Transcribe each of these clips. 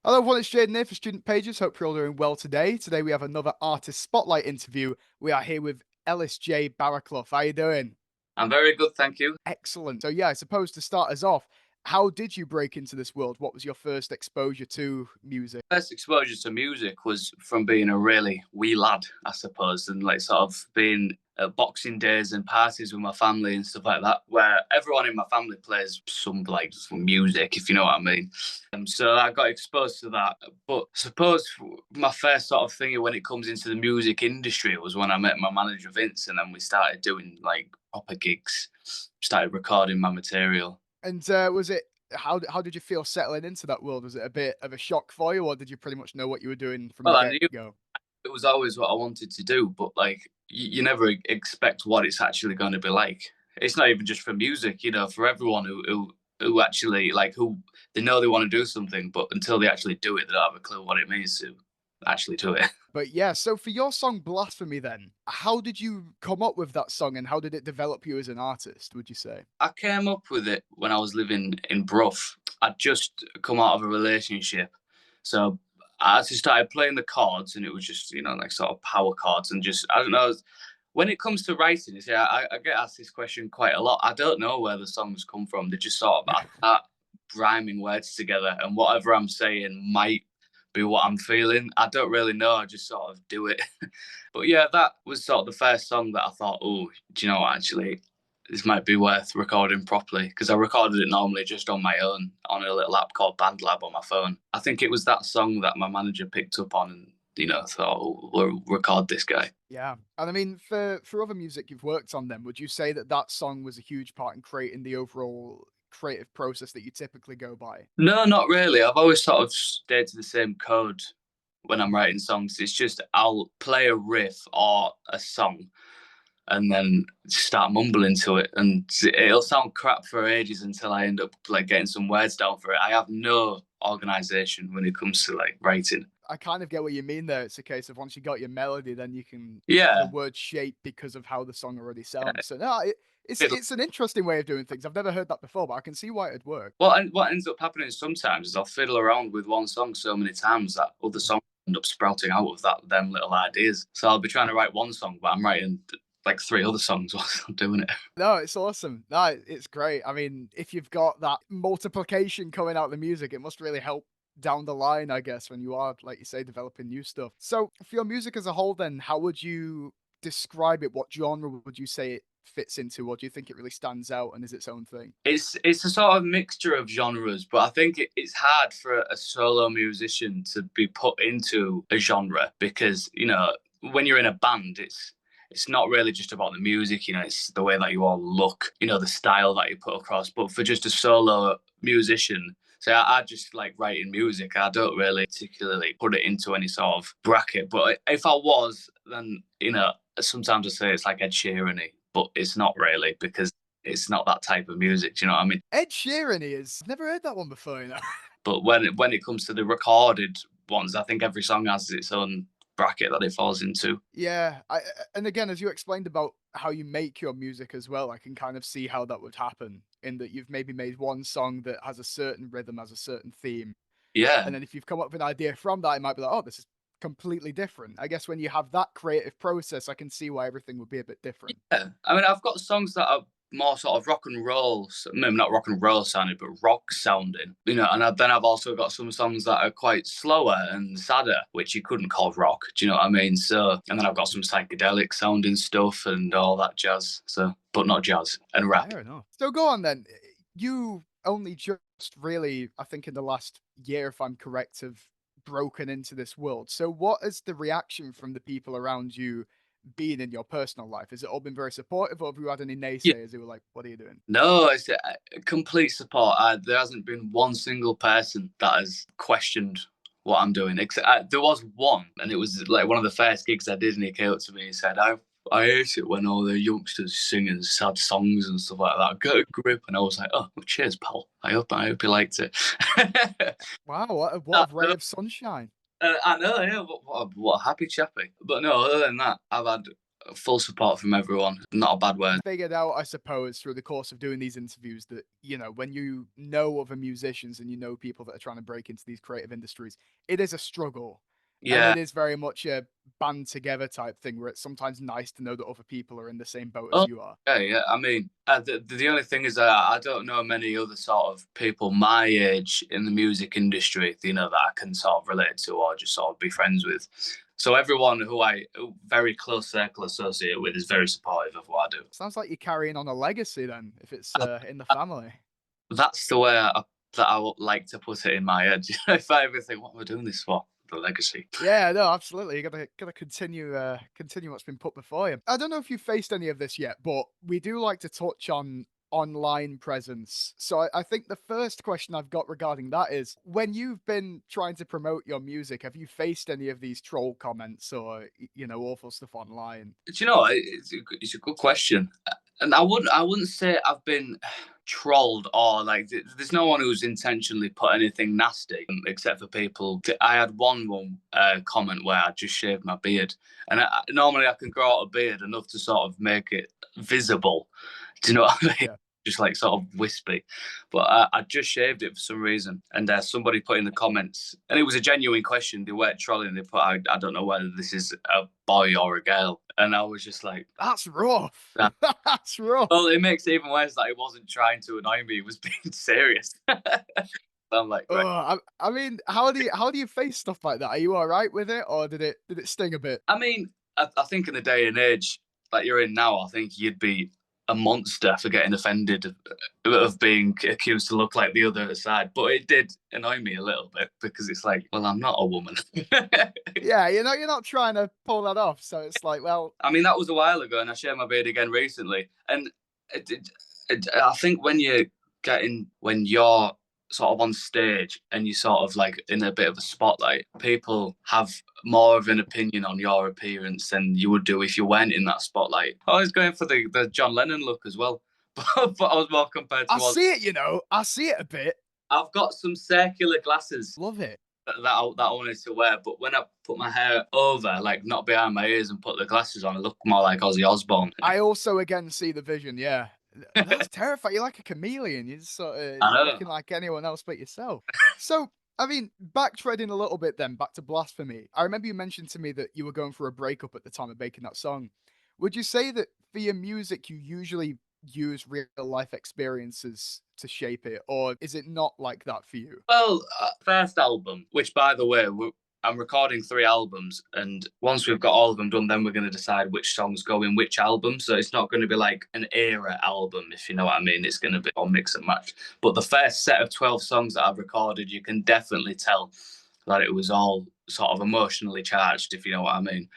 Hello everyone, it's Jayden here for Student Pages. Hope you're all doing well today. Today we have another Artist Spotlight interview. We are here with Ellis J Barraclough. How you doing? I'm very good, thank you. Excellent. So yeah, I suppose to start us off, how did you break into this world? What was your first exposure to music? First exposure to music was from being a really wee lad, I suppose, and like sort of being at boxing days and parties with my family and stuff like that, where everyone in my family plays some music, if you know what I mean. So I got exposed to that. But I suppose my first sort of thing when it comes into the music industry was when I met my manager Vince, and then we started doing like proper gigs, started recording my material. And was it how did you feel settling into that world? Was it a bit of a shock for you, or did you pretty much know what you were doing from Well, the I get knew go? it was always what I wanted to do, but like you never expect what it's actually going to be like. It's not even just for music, for everyone who actually like who they know they want to do something, but until they actually do it, they don't have a clue what it means to actually do it. But yeah, so for your song Blasphemy then, how did you come up with that song and how did it develop you as an artist, would you say? I came up with it when I was living in Brough. I'd just come out of a relationship, so I just started playing the chords, and it was just like sort of power chords, and just I don't know. When it comes to writing, you see, I get asked this question quite a lot. I don't know where the songs come from. They just sort of I start rhyming words together, and whatever I'm saying might be what I'm feeling. I don't really know. I just sort of do it. But yeah, that was sort of the first song that I thought, oh, do you know what? Actually, this might be worth recording properly, because I recorded it normally just on my own on a little app called BandLab on my phone. I think it was that song that my manager picked up on and thought, oh, we'll record this guy. Yeah, and I mean, for other music you've worked on, then would you say that that song was a huge part in creating the overall creative process that you typically go by? No, not really. I've always sort of stayed to the same code when I'm writing songs. It's just I'll play a riff or a song and then start mumbling to it, and it'll sound crap for ages until I end up like getting some words down for it. I have no organization when it comes to like writing. I kind of get what you mean there. It's a case of once you got your melody, then you can the Yeah, word shape because of how the song already yeah. sounds. So no, it's an interesting way of doing things. I've never heard that before, but I can see why it'd work. What ends up happening sometimes is I'll fiddle around with one song so many times that other songs end up sprouting out of them little ideas. So I'll be trying to write one song, but I'm writing like three other songs whilst I'm doing it. No, it's awesome. No, it's great. I mean, if you've got that multiplication coming out of the music, it must really help down the line, I guess, when you are, like you say, developing new stuff. So, for your music as a whole, then, how would you describe it? What genre would you say it fits into? Or do you think it really stands out and is its own thing? It's a sort of mixture of genres, but I think it's hard for a solo musician to be put into a genre because when you're in a band, it's not really just about the music. It's the way that you all look, the style that you put across. But for just a solo musician, so I just like writing music. I don't really particularly put it into any sort of bracket. But if I was, then sometimes I say it's like Ed Sheeran, but it's not really because it's not that type of music. Do you know what I mean? Ed Sheeran is. I've never heard that one before, you know. But when it comes to the recorded ones, I think every song has its own bracket that it falls into. Yeah, and again, as you explained about how you make your music as well, I can kind of see how that would happen in that you've maybe made one song that has a certain rhythm, has a certain theme, Yeah, and then if you've come up with an idea from that, it might be like, oh, this is completely different. I guess when you have that creative process, I can see why everything would be a bit different. yeah. I mean, I've got songs that are more sort of rock and roll, maybe not rock and roll sounding, but rock sounding. And then I've also got some songs that are quite slower and sadder, which you couldn't call rock. Do you know what I mean? So, and then I've got some psychedelic sounding stuff and all that jazz. So, but not jazz and rap. Fair enough. So go on then. You only just really, I think, in the last year, if I'm correct, have broken into this world. So what is the reaction from the people around you being in your personal life? Has it all been very supportive, or have you had any naysayers who were like, "What are you doing?" No, it's complete support. There hasn't been one single person that has questioned what I'm doing. Except there was one, and it was like one of the first gigs I did, and he came up to me and said, "I hate it when all the youngsters singing sad songs and stuff like that. Get a grip." And I was like, "Oh, well, cheers, pal. I hope you liked it." Wow, what No, a ray of sunshine! I know, yeah. What a happy chappy. But no, other than that, I've had full support from everyone. Not a bad word. Figured out, I suppose, through the course of doing these interviews that, when you know other musicians and you know people that are trying to break into these creative industries, it is a struggle. And Yeah. it is very much a band together type thing where it's sometimes nice to know that other people are in the same boat as Oh, you are. yeah, yeah. I mean, the only thing is I don't know many other sort of people my age in the music industry, that I can sort of relate to or just sort of be friends with. So everyone who very close circle associate with is very supportive of what I do. Sounds like you're carrying on a legacy then, if it's I, in the family. that's the way that I would like to put it in my head. If I ever think, what am I doing this for? The legacy. Yeah, no, absolutely. You gotta continue what's been put before you. I don't know if you've faced any of this yet, but we do like to touch on online presence. So I think the first question I've got regarding that is when you've been trying to promote your music, have you faced any of these troll comments or awful stuff online? Do you know, it's a good question, and I wouldn't say I've been trolled or like there's no one who's intentionally put anything nasty except for people. I had one comment where I just shaved my beard, and normally I can grow out a beard enough to sort of make it visible. Do you know what I mean? Yeah. Just like sort of wispy, but I just shaved it for some reason, and somebody put in the comments, and it was a genuine question. They weren't trolling. They put, I don't know whether this is a boy or a girl, and I was just like, That's rough. "Nah." That's rough. Well, it makes it even worse that it wasn't trying to annoy me; it was being serious. I'm like, right. I mean, how do you face stuff like that? Are you all right with it, or did it sting a bit? I mean, I think in the day and age that you're in now, I think you'd be a monster for getting offended of being accused to look like the other side. But it did annoy me a little bit because it's like, well, I'm not a woman. Yeah, you're not trying to pull that off, so it's like, well, I mean, that was a while ago, and I shaved my beard again recently. And I think when you're sort of on stage and you're sort of like in a bit of a spotlight, people have more of an opinion on your appearance than you would do if you weren't in that spotlight. I was going for the John Lennon look as well, but I was more compared I towards. see it, I see it a bit. I've got some circular glasses Love it. that I wanted to wear, but when I put my hair over, like not behind my ears, and put the glasses on, I look more like Ozzy Osbourne. I also again see the vision, yeah. That's terrifying. You're like a chameleon. You're just sort of I know. looking like anyone else but yourself. So, I mean, backtracking a little bit then, back to Blasphemy. I remember you mentioned to me that you were going through a breakup at the time of making that song. Would you say that for your music, you usually use real life experiences to shape it, or is it not like that for you? Well, first album, which by the way, I'm recording 3 albums, and once we've got all of them done, then we're going to decide which songs go in which album. So it's not going to be like an era album, if you know what I mean. It's going to be all mix and match. But the first set of 12 songs that I've recorded, you can definitely tell that it was all sort of emotionally charged, if you know what I mean.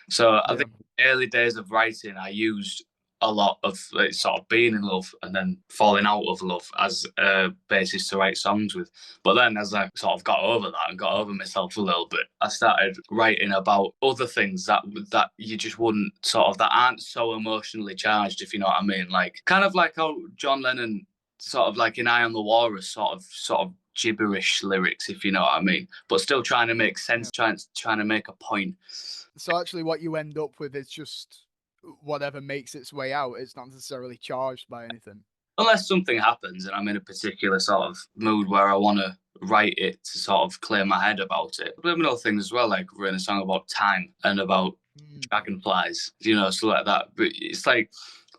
So I Yeah. think early days of writing, I used a lot of like, sort of being in love and then falling out of love as a basis to write songs with. But then as I sort of got over that and got over myself a little bit, I started writing about other things that you just wouldn't sort of, that aren't so emotionally charged, if you know what I mean. Like kind of like how John Lennon sort of like in Eye on the Walrus sort of gibberish lyrics, if you know what I mean, but still trying to make sense, trying to make a point. So actually, what you end up with is just whatever makes its way out. It's not necessarily charged by anything. Unless something happens and I'm in a particular sort of mood where I want to write it to sort of clear my head about it. But there are other things as well, like writing a song about time and about Mm. dragonflies, so like that. But it's like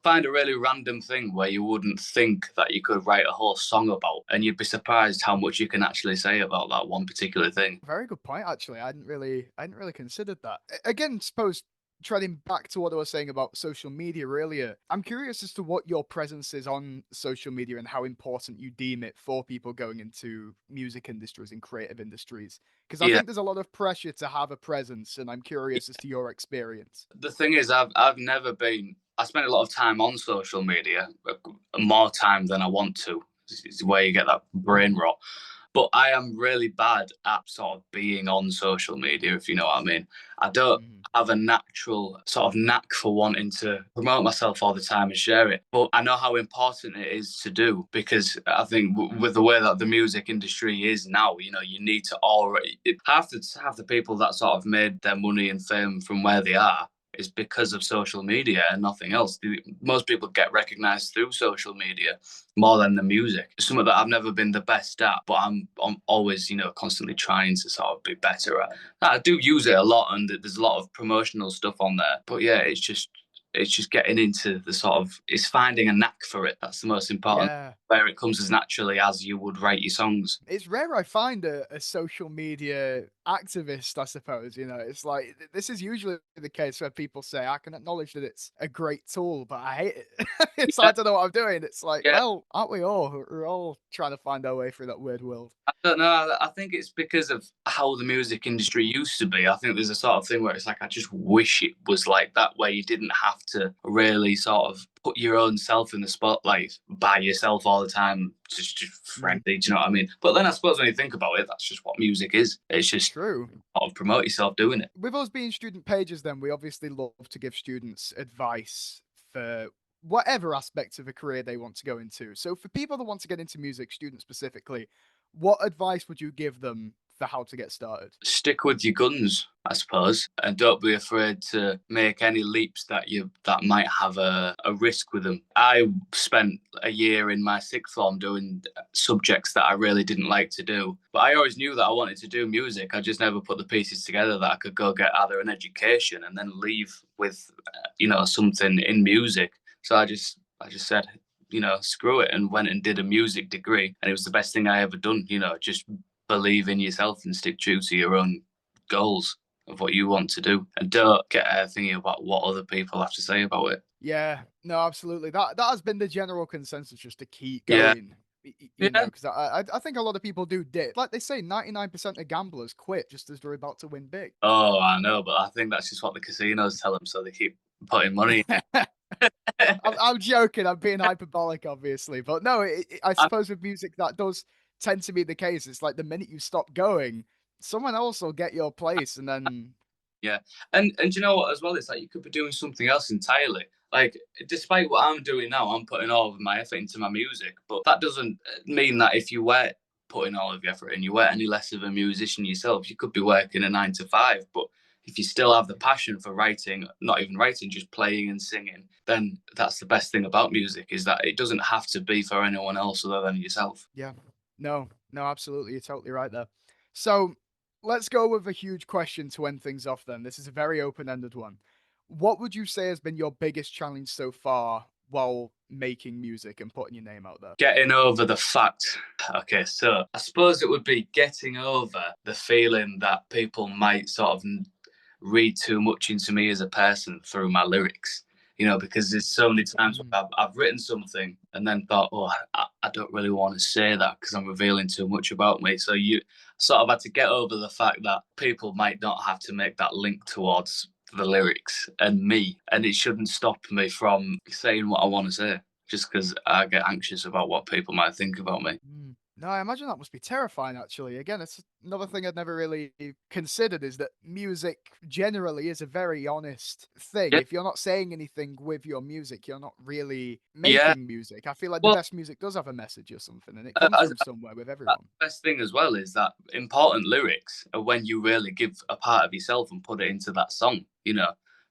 find a really random thing where you wouldn't think that you could write a whole song about, and you'd be surprised how much you can actually say about that one particular thing. Very good point, actually. I hadn't really considered that. Again, suppose treading back to what I was saying about social media earlier, I'm curious as to what your presence is on social media and how important you deem it for people going into music industries and creative industries. Because I Yeah. think there's a lot of pressure to have a presence, and I'm curious as to your experience. The thing is, I've never been. I spend a lot of time on social media, more time than I want to. It's where you get that brain rot. But I am really bad at sort of being on social media, if you know what I mean. I don't Mhm. have a natural sort of knack for wanting to promote myself all the time and share it. But I know how important it is to do, because I think with the way that the music industry is now, you need to already half the people that sort of made their money and fame from where they are is because of social media and nothing else. Most people get recognized through social media more than the music. Something that I've never been the best at, but I'm always, constantly trying to sort of be better at. I do use it a lot, and there's a lot of promotional stuff on there. But yeah, it's just getting into the sort of, it's finding a knack for it. That's the most important, Yeah. where it comes as naturally as you would write your songs. It's rare I find a social media activist, I suppose. It's like this is usually the case where people say, I can acknowledge that it's a great tool, but I hate it. It's Yeah, hard to know what I'm doing. It's like, yeah. well, aren't we all? We're all trying to find our way through that weird world. I don't know. I think it's because of how the music industry used to be. I think there's a sort of thing where it's like, I just wish it was like that, where you didn't have to really sort of put your own self in the spotlight by yourself all the time, just Mm, friendly. Do you know what I mean? But then I suppose when you think about it, that's just what music is. It's just true. sort of promote yourself doing it. With us being student pages, then we obviously love to give students advice for whatever aspects of a career they want to go into. So, for people that want to get into music, students specifically, what advice would you give them for how to get started? Stick with your guns, I suppose, and don't be afraid to make any leaps that might have a risk with them. I spent a year in my sixth form doing subjects that I really didn't like to do, but I always knew that I wanted to do music. I just never put the pieces together that I could go get either an education and then leave with, something in music. So I just said, screw it, and went and did a music degree, and it was the best thing I ever done. Just believe in yourself and stick true to your own goals of what you want to do, and don't get thinking about what other people have to say about it. Yeah, no, absolutely. That has been the general consensus, just to keep Yeah, going. yeah. Because I think a lot of people do dip. Like they say, 99% of gamblers quit just as they're about to win big. Oh, I know, but I think that's just what the casinos tell them, so they keep putting money. I'm joking. I'm being hyperbolic, obviously, but no, I I, suppose with music that does tend to be the case. It's like the minute you stop going, someone else will get your place, and then yeah, and you know what? As well, it's like you could be doing something else entirely. Like, despite what I'm doing now, I'm putting all of my effort into my music, but that doesn't mean that if you were putting all of your effort in, you weren't any less of a musician yourself. You could be working a 9 to 5, but if you still have the passion for writing, not even writing, just playing and singing, then that's the best thing about music, is that it doesn't have to be for anyone else other than yourself. yeah, no, no, absolutely, you're totally right there. So let's go with a huge question to end things off. Then this is a very open-ended one. What would you say has been your biggest challenge so far while making music and putting your name out there? Getting over the fact, okay, so I suppose it would be getting over the feeling that people might sort of read too much into me as a person through my lyrics. Because there's so many times Mm, where I've written something and then thought, oh, I don't really want to say that because I'm revealing too much about me. So you sort of had to get over the fact that people might not have to make that link towards the lyrics and me, and it shouldn't stop me from saying what I want to say just because I get anxious about what people might think about me. mm. No, I imagine that must be terrifying, actually. Again, it's another thing I'd never really considered is that music generally is a very honest thing. Yeah, If you're not saying anything with your music, you're not really yeah. making music. I feel like the Well, best music does have a message or something, and it comes as from somewhere with that everyone. best thing as well is that important lyrics are when you really give a part of yourself and put it into that song.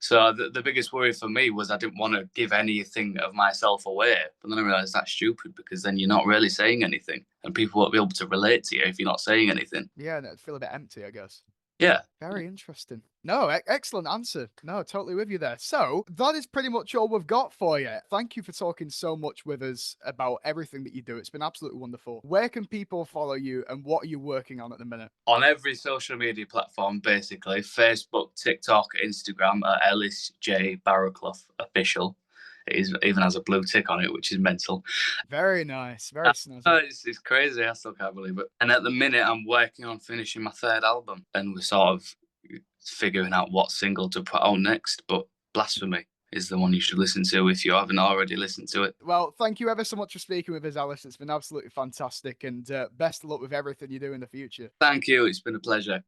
So the biggest worry for me was I didn't want to give anything of myself away, but then I realized that's stupid because then you're not really saying anything, and people won't be able to relate to you if you're not saying anything. Yeah, and it'd feel a bit empty, I guess. Yeah, Very interesting. No, excellent answer. No, totally with you there. So that is pretty much all we've got for you. Thank you for talking so much with us about everything that you do. It's been absolutely wonderful. Where can people follow you and what are you working on at the minute? on every social media platform, basically Facebook, TikTok, Instagram, Ellis J Barraclough official. Even has a blue tick on it, which is mental. Very nice. Very snazzy. It's crazy. I still can't believe it. And at the minute, I'm working on finishing my third album, and we're sort of figuring out what single to put out next. But Blasphemy is the one you should listen to if you haven't already listened to it. Well, thank you ever so much for speaking with us, Alice. It's been absolutely fantastic and best of luck with everything you do in the future. Thank you. It's been a pleasure.